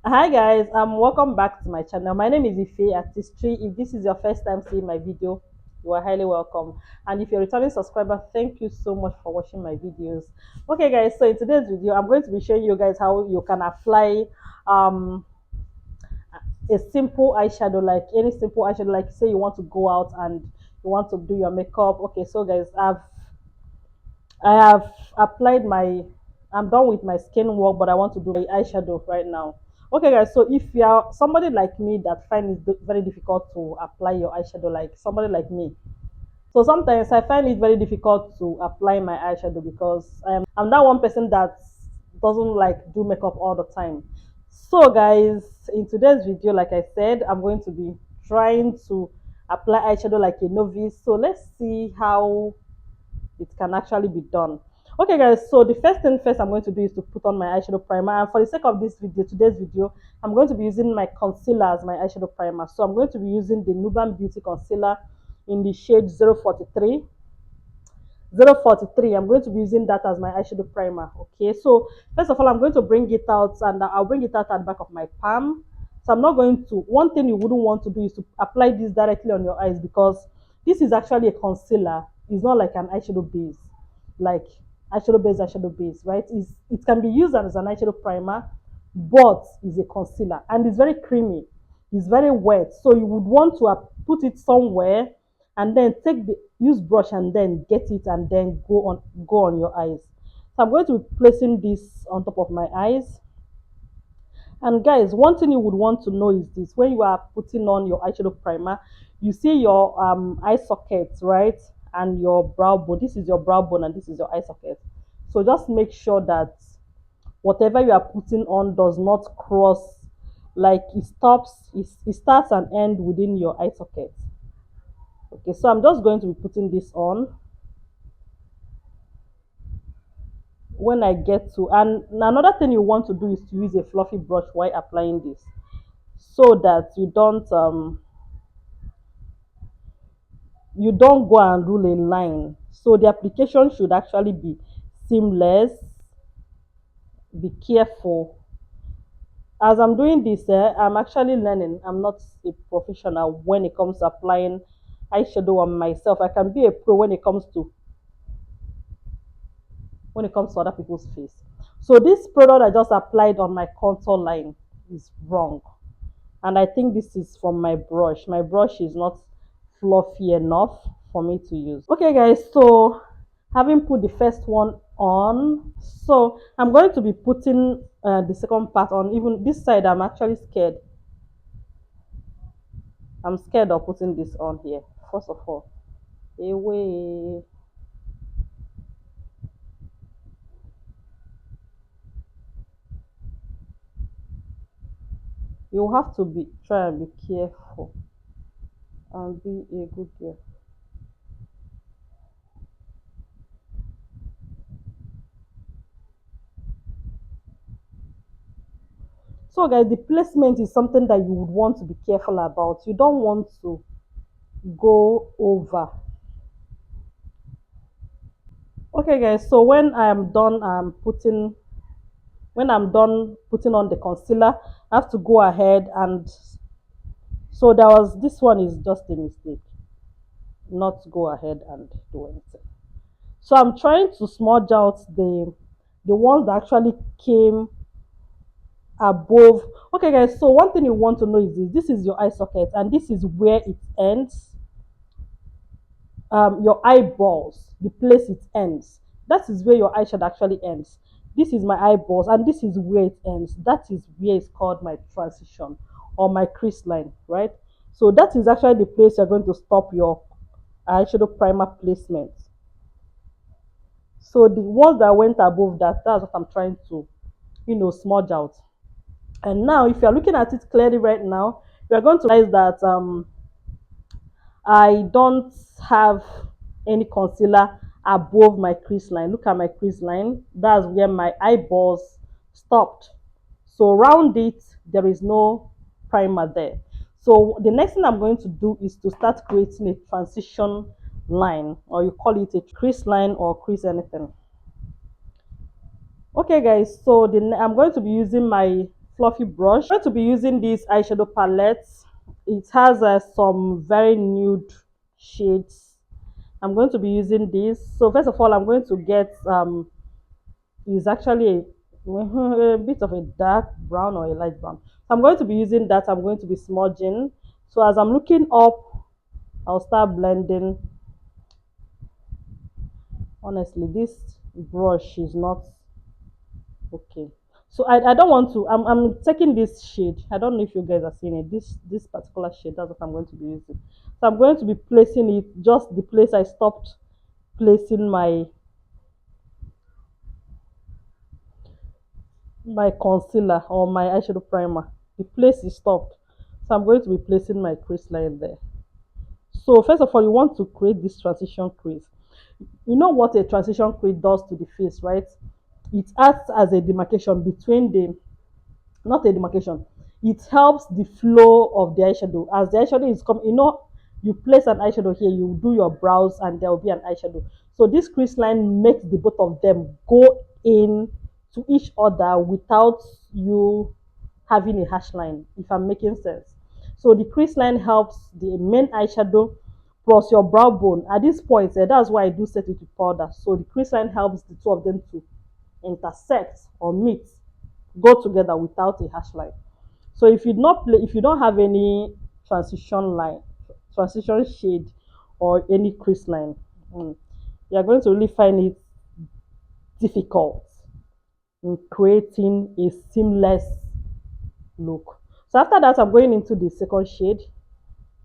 Hi guys, welcome back to my channel. My name is Ife Artistry. If this is your first time seeing my video, you are highly welcome. And if you're a returning subscriber, thank you so much for watching my videos. Okay guys, so in today's video, I'm going to be showing you guys how you can apply um a simple eyeshadow, like any simple eyeshadow, like say you want to go out and you want to do your makeup. Okay, so guys, I have applied my, I'm done with my skin work, but I want to do my eyeshadow right now. Okay, guys, so if you are somebody like me that find it very difficult to apply your eyeshadow, like somebody like me, so sometimes I find it very difficult to apply my eyeshadow because I'm that one person that doesn't like do makeup all the time. So guys, in today's video, like I said, I'm going to be trying to apply eyeshadow like a novice. So let's see how it can actually be done. Okay guys, so the first thing first I'm going to do is to put on my eyeshadow primer, and for the sake of this video, today's video, I'm going to be using my concealer as my eyeshadow primer. So I'm going to be using the Nuban Beauty Concealer in the shade 043. 043, I'm going to be using that as my eyeshadow primer. Okay, so first of all, I'm going to bring it out, and I'll bring it out at the back of my palm. So I'm not going to, one thing you wouldn't want to do is to apply this directly on your eyes, because this is actually a concealer. It's not like an eyeshadow base, like eyeshadow base, right? It can be used as an eyeshadow primer, but it's a concealer and it's very creamy. It's very wet, so you would want to put it somewhere and then take the use brush and then get it and then go on your eyes. So I'm going to be placing this on top of my eyes. And guys, one thing you would want to know is this: when you are putting on your eyeshadow primer, you see your eye socket, right? And your brow bone. This is your brow bone and this is your eye socket. So just make sure that whatever you are putting on does not cross, like it starts and ends within your eye socket. Okay, so I'm just going to be putting this on when I get to, and another thing you want to do is to use a fluffy brush while applying this, so that you don't go and rule a line. So the application should actually be seamless. Be careful. As I'm doing this, I'm actually learning. I'm not a professional when it comes to applying eyeshadow on myself. I can be a pro when it comes to other people's face. So this product I just applied on my contour line is wrong. And I think this is from my brush. My brush is not fluffy enough for me to use. Okay guys, so having put the first one on, so I'm going to be putting the second part on. Even this side, I'm actually scared. I'm scared of putting this on here. First of all, away. You have to be try and be careful and be a good girl. So guys, the placement is something that you would want to be careful about. You don't want to go over. Okay guys, so when I'm done putting on the concealer, I have to go ahead and, so there was, this one is just a mistake, not go ahead and do anything. So I'm trying to smudge out the ones that actually came above. Okay guys, so one thing you want to know is this is your eye socket and this is where it ends. Your eyeballs, the place it ends, that is where your eyeshadow actually ends. This is my eyeballs and this is where it ends. That is where it's called my transition or my crease line, right? So that is actually the place you're going to stop your eyeshadow primer placement. So the ones that went above that, that's what I'm trying to, smudge out. And now if you're looking at it clearly right now, you're going to realize that I don't have any concealer above my crease line. Look at my crease line. That's where my eyeballs stopped. So around it, there is no primer there. So the next thing I'm going to do is to start creating a transition line, or you call it a crease line or crease anything. Okay guys, so I'm going to be using my fluffy brush. I'm going to be using this eyeshadow palette. It has some very nude shades. I'm going to be using this. So first of all, I'm going to get is actually a bit of a dark brown or a light brown. So I'm going to be using that. I'm going to be smudging. So as I'm looking up, I'll start blending. Honestly, this brush is not okay. So I don't want to. I'm taking this shade. I don't know if you guys are seeing it. This particular shade. That's what I'm going to be using. So I'm going to be placing it just the place I stopped placing my concealer or my eyeshadow primer. The place is stopped. So I'm going to be placing my crease line there. So first of all, you want to create this transition crease. You know what a transition crease does to the face, right? It acts as a demarcation between the, not a demarcation, it helps the flow of the eyeshadow. As the eyeshadow is coming, you place an eyeshadow here, you do your brows, and there will be an eyeshadow. So this crease line makes the both of them go in to each other without you having a hash line, if I'm making sense. So the crease line helps the main eyeshadow plus your brow bone. At this point, that's why I do set it with powder. So the crease line helps the two of them to intersect or meet, go together without a hash line. So if you don't have any transition line, transition shade, or any crease line, you're going to really find it difficult in creating a seamless look. So after that, I'm going into the second shade.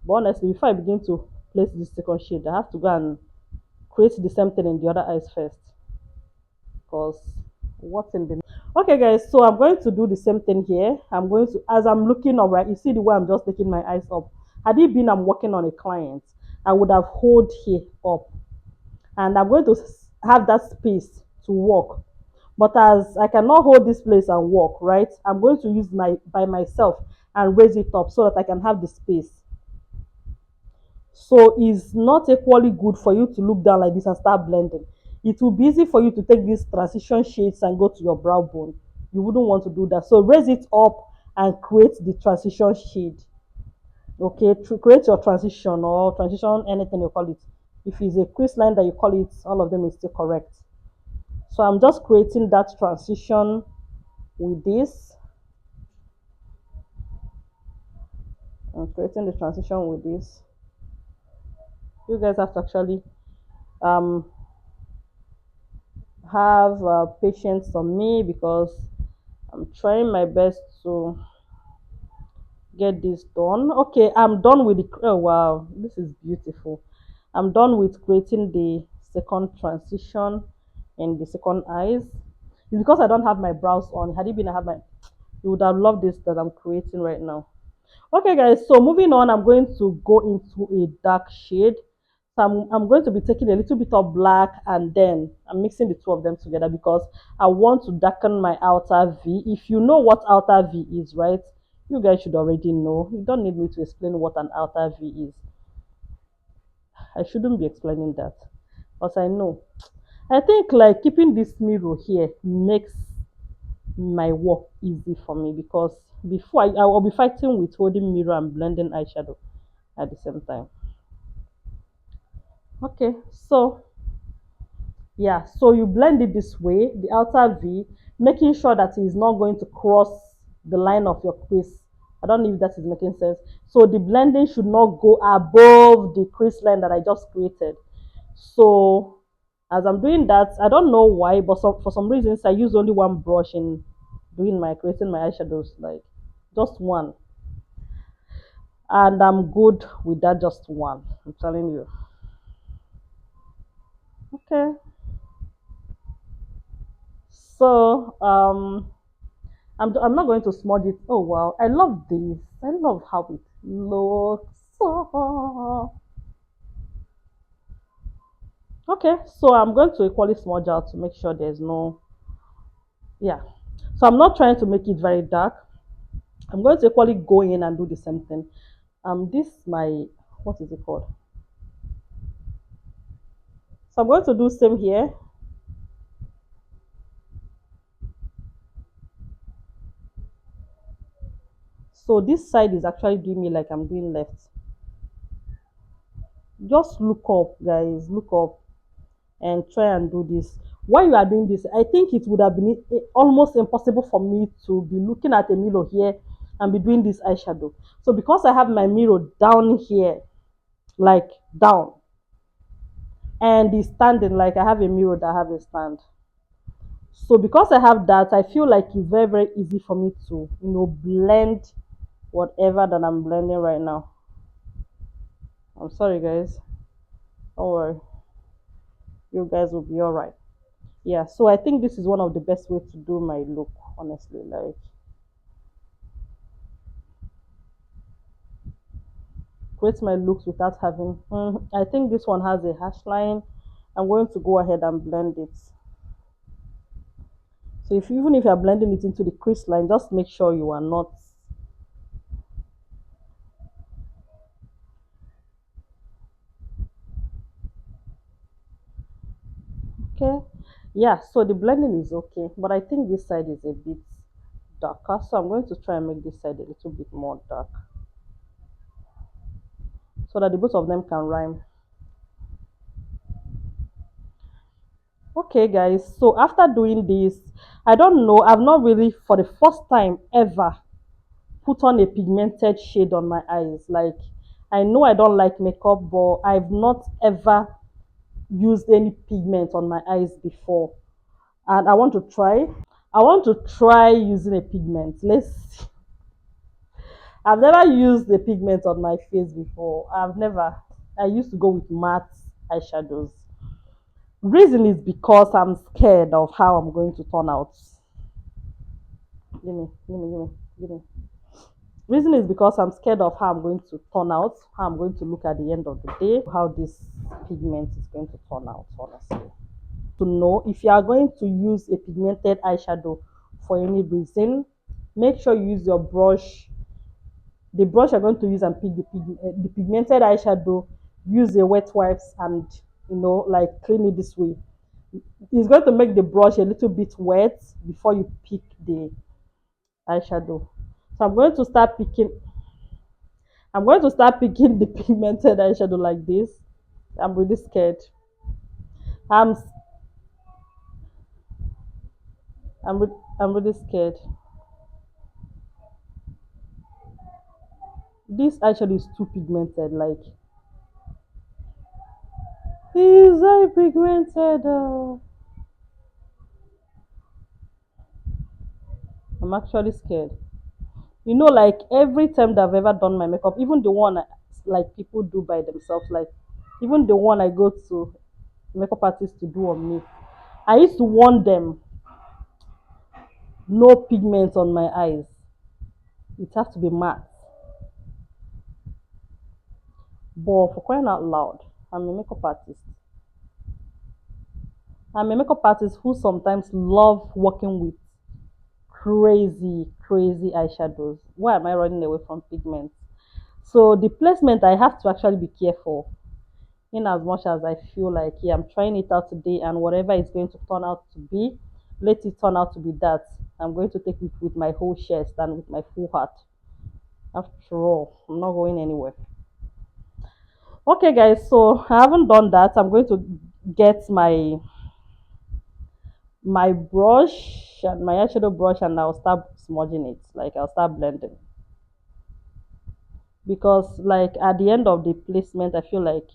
But honestly, before I begin to place this second shade, I have to go and create the same thing in the other eyes first. Because what's in the, okay guys, so I'm going to do the same thing here. I'm going to, as I'm looking up, right, you see the way I'm just taking my eyes up. Had it been I'm working on a client, I would have hold here up, and I'm going to have that space to work. But as I cannot hold this place and work, right, I'm going to use my by myself and raise it up so that I can have the space. So it's not equally good for you to look down like this and start blending. It will be easy for you to take these transition shades and go to your brow bone. You wouldn't want to do that. So raise it up and create the transition shade. Okay, to create your transition or transition, anything you call it. If it's a crease line that you call it, all of them is still correct. So I'm just creating that transition with this. I'm creating the transition with this. You guys have to actually um have patience on me because I'm trying my best to get this done. Okay, I'm done with the, oh wow, this is beautiful. I'm done with creating the second transition in the second eyes. It's because I don't have my brows on. Had it been I have my, you would have loved this that I'm creating right now. Okay, guys, so moving on, I'm going to go into a dark shade. So I'm going to be taking a little bit of black and then I'm mixing the two of them together because I want to darken my outer V. If you know what outer V is, right, you guys should already know. You don't need me to explain what an outer V is. I shouldn't be explaining that because I know. I think like keeping this mirror here makes my work easy for me because before I will be fighting with holding mirror and blending eyeshadow at the same time. Okay, so yeah, so you blend it this way, the outer V, making sure that it is not going to cross the line of your crease. I don't know if that is making sense. So the blending should not go above the crease line that I just created. So as I'm doing that, I don't know why, but for some reasons I use only one brush in doing my creating my eyeshadows, like just one, and I'm good with that, just one. I'm telling you. Okay, so I'm not going to smudge it. Oh wow, I love this. I love how it looks. Okay, so I'm going to equally smudge out to make sure there's no, yeah. So I'm not trying to make it very dark. I'm going to equally go in and do the same thing. This my, what is it called? So I'm going to do same here. So this side is actually doing me like I'm doing left. Just look up, guys, look up and try and do this. While you are doing this, I think it would have been almost impossible for me to be looking at a mirror here and be doing this eyeshadow. So because I have my mirror down here, like down, and it's standing, like I have a mirror that have a stand. So because I have that, I feel like it's very, very easy for me to, blend whatever that I'm blending right now. I'm sorry, guys. Don't worry. You guys will be all right. Yeah, so I think this is one of the best way to do my look, honestly. Like, create my looks without having. I think this one has a hash line. I'm going to go ahead and blend it. So even if you're blending it into the crease line, just make sure you are not. Okay. Yeah, so the blending is okay, but I think this side is a bit darker. So I'm going to try and make this side a little bit more dark so that the both of them can rhyme. Okay, guys, so after doing this, I don't know, I've not really, for the first time ever, put on a pigmented shade on my eyes. Like, I know I don't like makeup, but I've not ever used any pigment on my eyes before. And I want to try using a pigment. Let's see. I've never used the pigment on my face before. I've never. I used to go with matte eyeshadows. Reason is because I'm scared of how I'm going to turn out. Give me, give me, give me, give me. Reason is because I'm scared of how I'm going to turn out, how I'm going to look at the end of the day, how this pigment is going to turn out, honestly. To know if you are going to use a pigmented eyeshadow for any reason, make sure you use your brush. The brush you're going to use and pick the pigmented eyeshadow, use a wet wipes and like clean it this way. It's going to make the brush a little bit wet before you pick the eyeshadow. So I'm going to start picking the pigmented eyeshadow like this. I'm really scared. I'm I'm really scared. This eyeshadow is too pigmented. Like, it's very pigmented. I'm actually scared. Like every time that I've ever done my makeup, even the one like people do by themselves, like even the one I go to makeup artists to do on me, I used to warn them no pigment on my eyes. It has to be matte. But for crying out loud, I'm a makeup artist. I'm a makeup artist who sometimes love working with crazy, crazy eyeshadows. Why am I running away from pigments? So the placement I have to actually be careful. In as much as I feel like, yeah, I'm trying it out today and whatever it's going to turn out to be, let it turn out to be that. I'm going to take it with my whole chest and with my full heart. After all, I'm not going anywhere. Okay, guys, so I haven't done that. I'm going to get my brush and my eyeshadow brush and I'll start smudging it. Like, I'll start blending. Because like at the end of the placement, I feel like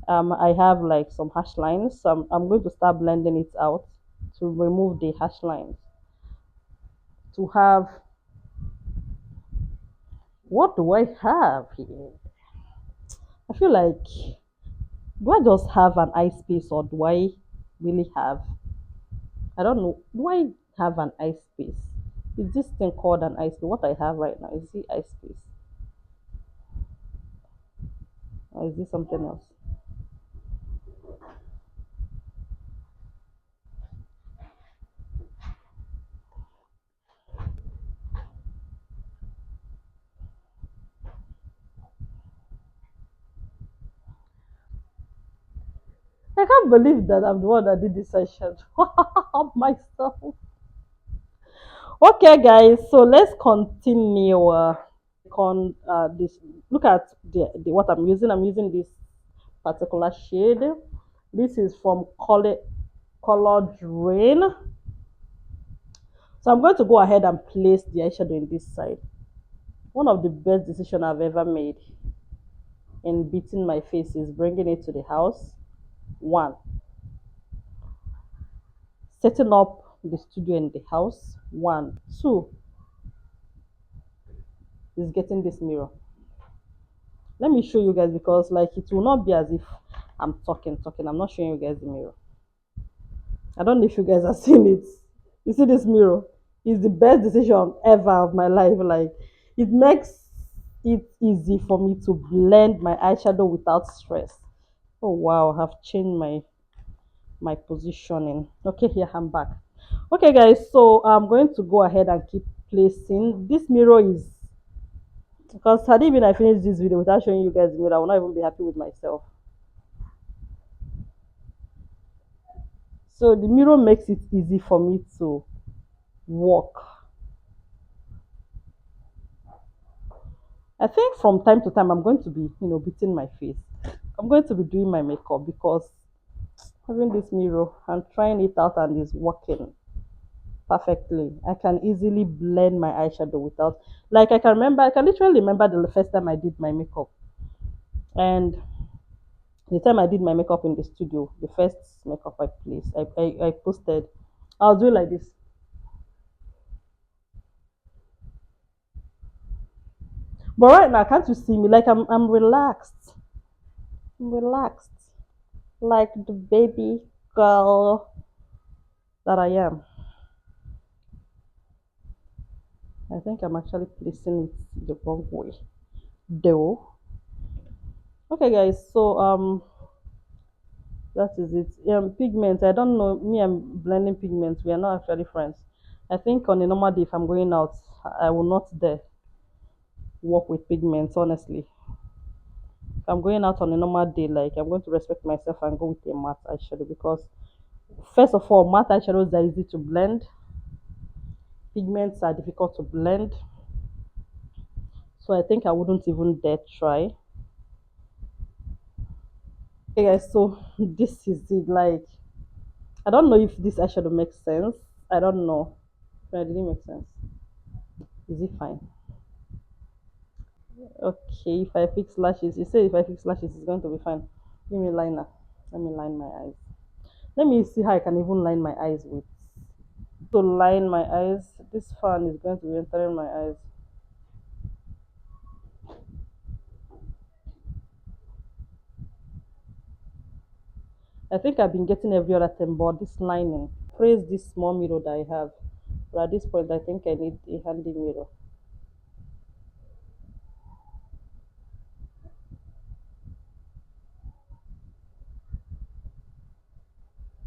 I have like some hash lines. So I'm going to start blending it out to remove the hash lines. To have, what do I have here? I feel like, do I just have an eye space or do I really have, I don't know, do I have an eye space? Is this thing called an eye space? What I have right now is the eye space, or is this something else? I can't believe that I'm the one that did this session myself. Okay, guys, so let's continue. con this. Look at the what I'm using. I'm using this particular shade. This is from Colored Rain. So I'm going to go ahead and place the eyeshadow in this side. One of the best decisions I've ever made in beating my face is bringing it to the house. One, setting up the studio in the house. One, two is getting this mirror. Let me show you guys because like it will not be as if I'm talking. I'm not showing you guys the mirror. I don't know if you guys are seeing it. You see this mirror? It's the best decision ever of my life. Like it makes it easy for me to blend my eyeshadow without stress. Oh wow, I've changed my positioning. Okay, here I'm back. Okay guys, so I'm going to go ahead and keep placing. This mirror is because had it been I finished this video without showing you guys the mirror, I will not even be happy with myself. So the mirror makes it easy for me to walk. I think from time to time I'm going to be, beating my face. I'm going to be doing my makeup because having this mirror and trying it out and it's working perfectly. I can easily blend my eyeshadow without, like I can literally remember the first time I did my makeup. And the time I did my makeup in the studio, the first makeup I placed, I posted, I'll do it like this. But right now, can't you see me? Like I'm relaxed. I'm relaxed. Like the baby girl that I am. I think I'm actually placing it the wrong way. Though. Okay guys, so that is it. Pigments. I don't know. Me, I'm blending pigments. We are not actually friends. I think on a normal day, if I'm going out, I will not dare work with pigments. Honestly, if I'm going out on a normal day, like I'm going to respect myself and go with a matte eyeshadow because first of all, matte eyeshadows are easy to blend. Pigments are difficult to blend, so I think I wouldn't even dare try. Okay, guys. So this is it. Like I don't know if this eyeshadow makes sense. I don't know. Did it make sense? Is it fine? Okay, if I fix lashes, you say if I fix lashes, it's going to be fine. Give me liner. Let me line my eyes. Let me see how I can even line my eyes with. To line my eyes, this fan is going to be entering my eyes. I think I've been getting every other thing, but this lining. Praise this small mirror that I have. But at this point, I think I need a handy mirror.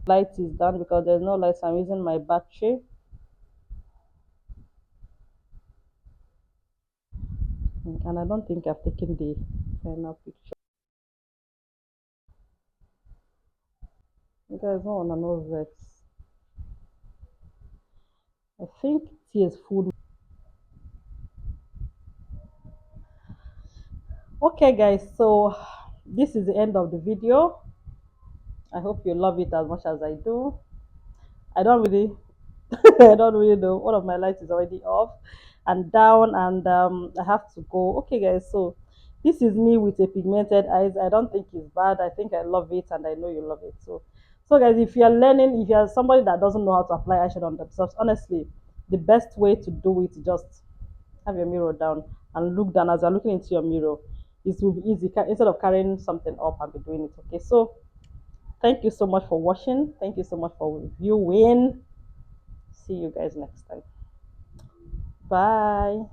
Light is down because there's no light, so I'm using my battery. And I don't think I've taken the final picture. You guys don't want to know vex. I think tears food. Okay, guys, so this is the end of the video. I hope you love it as much as I do. I don't really, I don't really know. One of my lights is already off and down, and I have to go. Okay, guys, so this is me with a pigmented eyes. I don't think it's bad. I think I love it, and I know you love it. So guys, if you're learning, if you're somebody that doesn't know how to apply eyeshadow on themselves, honestly, the best way to do it is just have your mirror down and look down as you're looking into your mirror. It will be easy instead of carrying something up and be doing it. Okay, so thank you so much for watching. Thank you so much for viewing. See you guys next time. Bye.